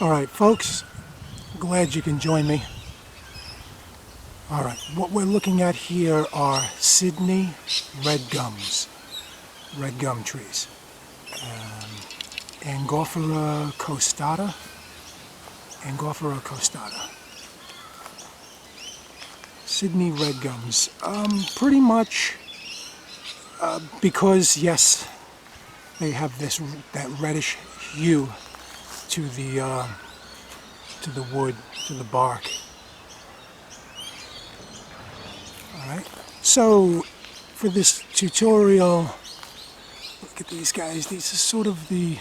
All right, folks, glad you can join me. All right, what we're looking at here are Sydney red gums, red gum trees. Angophora costata, Angophora costata. Sydney red gums. Pretty much because, yes, they have that reddish hue to the wood, to the bark. All right. So for this tutorial, look at these guys. These are sort of the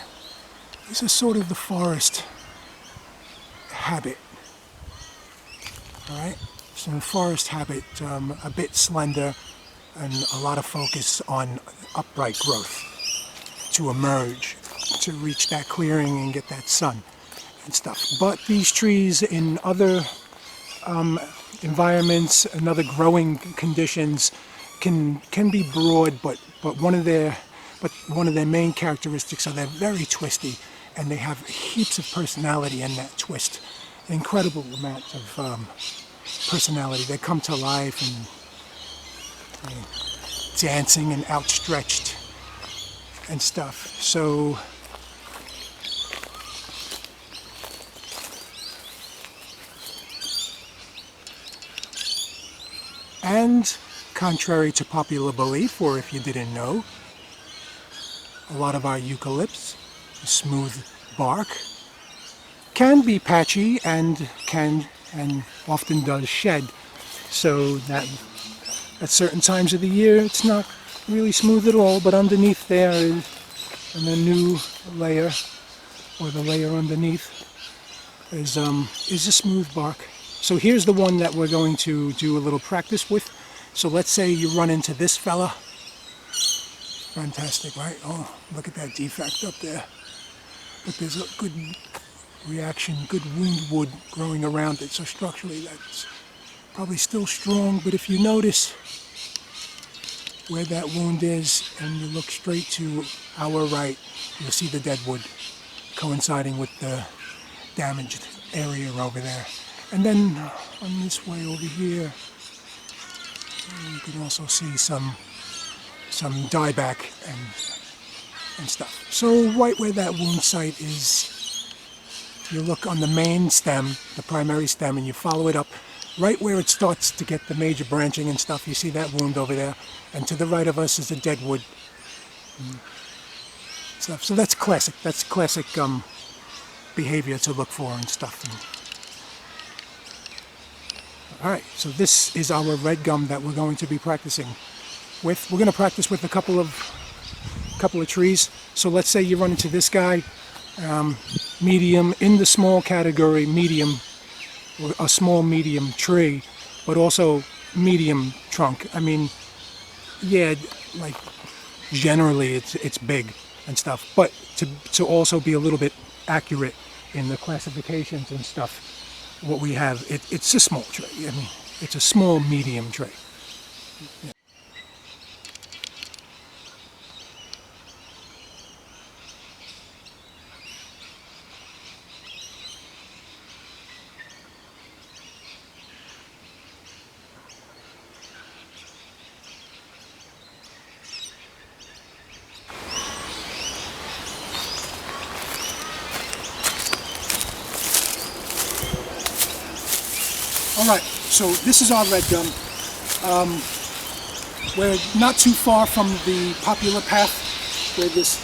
forest habit. All right. So forest habit, a bit slender, and a lot of focus on upright growth to emerge, to reach that clearing and get that sun and stuff. But these trees in other environments and other growing conditions can be broad, but one of their main characteristics are they're very twisty, and they have heaps of personality in that twist. An incredible amount of personality. They come to life and dancing and outstretched and stuff. So and contrary to popular belief, or if you didn't know, a lot of our eucalypts, smooth bark, can be patchy and often does shed, so that at certain times of the year it's not really smooth at all, but underneath there is, and the new layer, or the layer underneath, is a smooth bark. So here's the one that we're going to do a little practice with. So let's say you run into this fella. Fantastic, right? Oh, look at that defect up there. But there's a good reaction, good wound wood growing around it. So structurally that's probably still strong, but if you notice where that wound is and you look straight to our right, you'll see the dead wood coinciding with the damaged area over there. And then on this way over here, you can also see some dieback and stuff. So right where that wound site is, you look on the main stem, the primary stem, and you follow it up right where it starts to get the major branching and stuff. You see that wound over there, and to the right of us is a dead wood stuff. So that's classic. That's classic behavior to look for and stuff. All right, so this is our red gum that we're going to be practicing with. We're going to practice with a couple of trees. So let's say you run into this guy, medium, in the small category, medium, or a small medium tree, but also medium trunk. I mean, yeah, like generally it's big and stuff, but to also be a little bit accurate in the classifications and stuff, what we have, it's a small tree. I mean, it's a small medium tree. Yeah. All right, so this is our red gum. We're not too far from the popular path where this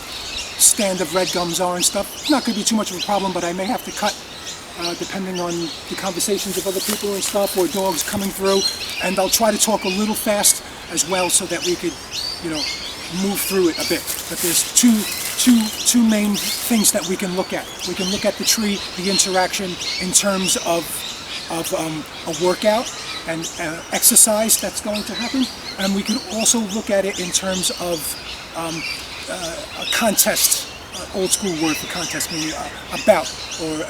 stand of red gums are and stuff. It's not going to be too much of a problem, but I may have to cut depending on the conversations of other people and stuff, or dogs coming through. And I'll try to talk a little fast as well so that we could, move through it a bit. But there's two main things that we can look at. We can look at the tree, the interaction in terms of a workout and exercise that's going to happen, and we can also look at it in terms of a contest, old school word for contest, meaning a bout or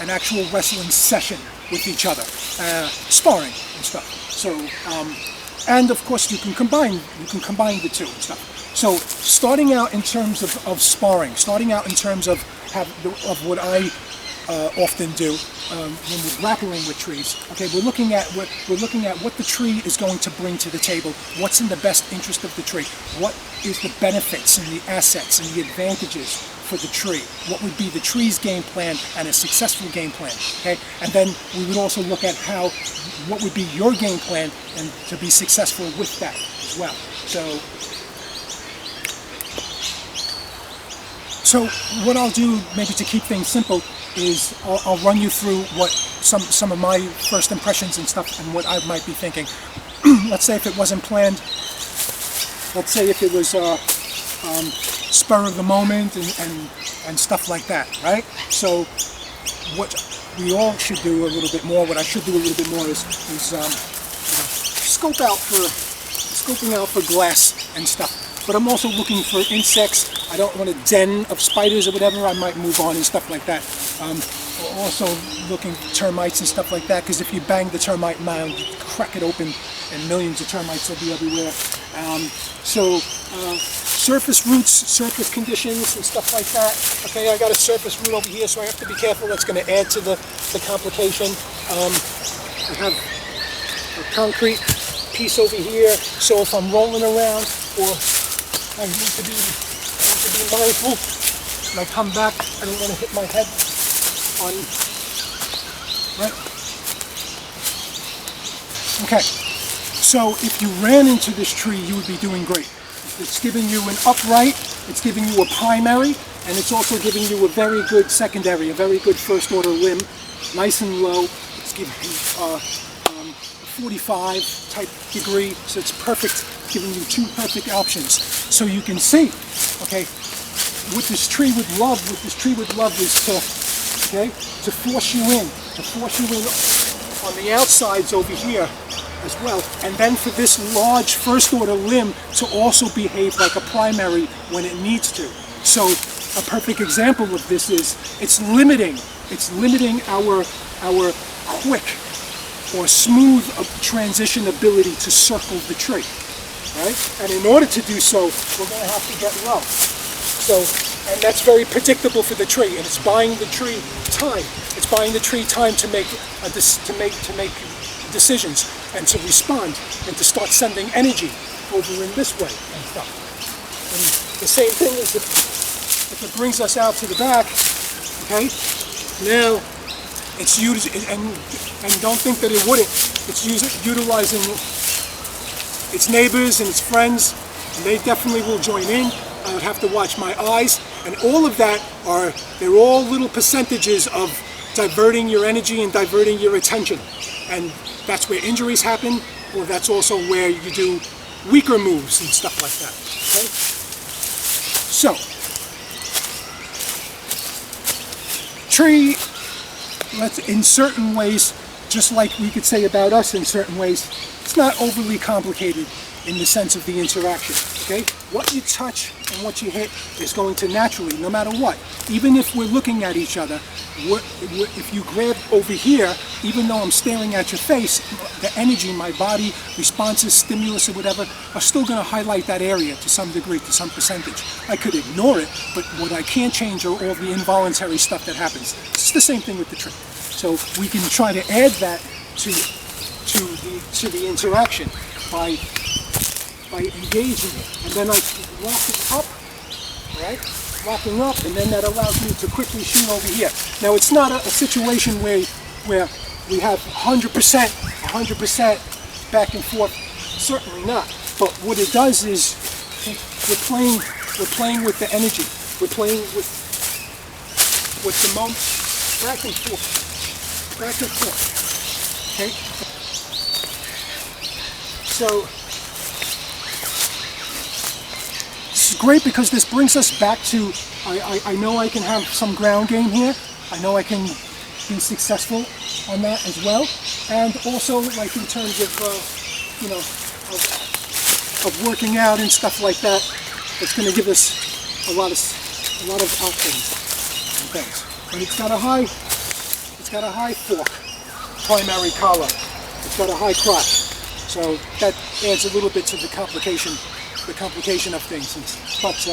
an actual wrestling session with each other, sparring and stuff. So, and of course you can combine the two and stuff. So starting out in terms of sparring, starting out in terms of what I often do when we're grappling with trees. Okay, we're looking at what the tree is going to bring to the table. What's in the best interest of the tree? What is the benefits and the assets and the advantages for the tree? What would be the tree's game plan and a successful game plan? Okay, and then we would also look at what would be your game plan and to be successful with that as well. So what I'll do, maybe to keep things simple, is I'll run you through what some of my first impressions and stuff and what I might be thinking. Let's say if it wasn't planned, let's say if it was spur of the moment and stuff like that, right? So what we all should do a little bit more, what I should do a little bit more is scoping out for glass and stuff. But I'm also looking for insects. I don't want a den of spiders or whatever. I might move on and stuff like that. Also looking for termites and stuff like that, because if you bang the termite mound, you crack it open and millions of termites will be everywhere. Surface roots, surface conditions and stuff like that. Okay, I got a surface root over here, so I have to be careful. That's going to add to the complication. I have a concrete piece over here, so if I'm rolling around, or I need to be mindful when I come back. I don't want to hit my head on, right? Okay, so if you ran into this tree, you would be doing great. It's giving you an upright, it's giving you a primary, and it's also giving you a very good secondary, a very good first order limb, nice and low. It's giving you 45 type degree, so it's perfect, giving you two perfect options. So you can see, okay, what this tree would love is to force you in on the outsides over here as well, and then for this large first order limb to also behave like a primary when it needs to. So a perfect example of this is it's limiting our quick or smooth transition ability to circle the tree, right? And in order to do so, we're going to have to get low. So, and that's very predictable for the tree, and it's buying the tree time. It's buying the tree time to make decisions and to respond and to start sending energy over in this way and stuff. And the same thing is if it brings us out to the back, okay? Now it's used, and don't think that it wouldn't. It's utilizing its neighbors and its friends, and they definitely will join in. I would have to watch my eyes, and all of that they're all little percentages of diverting your energy and diverting your attention. And that's where injuries happen, or that's also where you do weaker moves and stuff like that. Okay? So, tree, in certain ways, just like we could say about us in certain ways, it's not overly complicated in the sense of the interaction. Okay? What you touch and what you hit is going to naturally, no matter what. Even if we're looking at each other, if you grab over here, even though I'm staring at your face, the energy, my body, responses, stimulus or whatever, are still going to highlight that area to some degree, to some percentage. I could ignore it, but what I can't change are all the involuntary stuff that happens. It's the same thing with the tree. So we can try to add that to the interaction by engaging it, and then I lock it up, right? Locking up, and then that allows me to quickly shoot over here. Now it's not a situation where we have 100% back and forth. Certainly not. But what it does is we're playing with the energy. We're playing with the moment, back and forth. Okay. So. This is great because this brings us back to, I know I can have some ground game here. I know I can be successful on that as well. And also, like in terms of, of working out and stuff like that, it's going to give us a lot of outcomes and things. And it's got a high fork, primary collar. It's got a high crotch. So that adds a little bit to the complication of things. But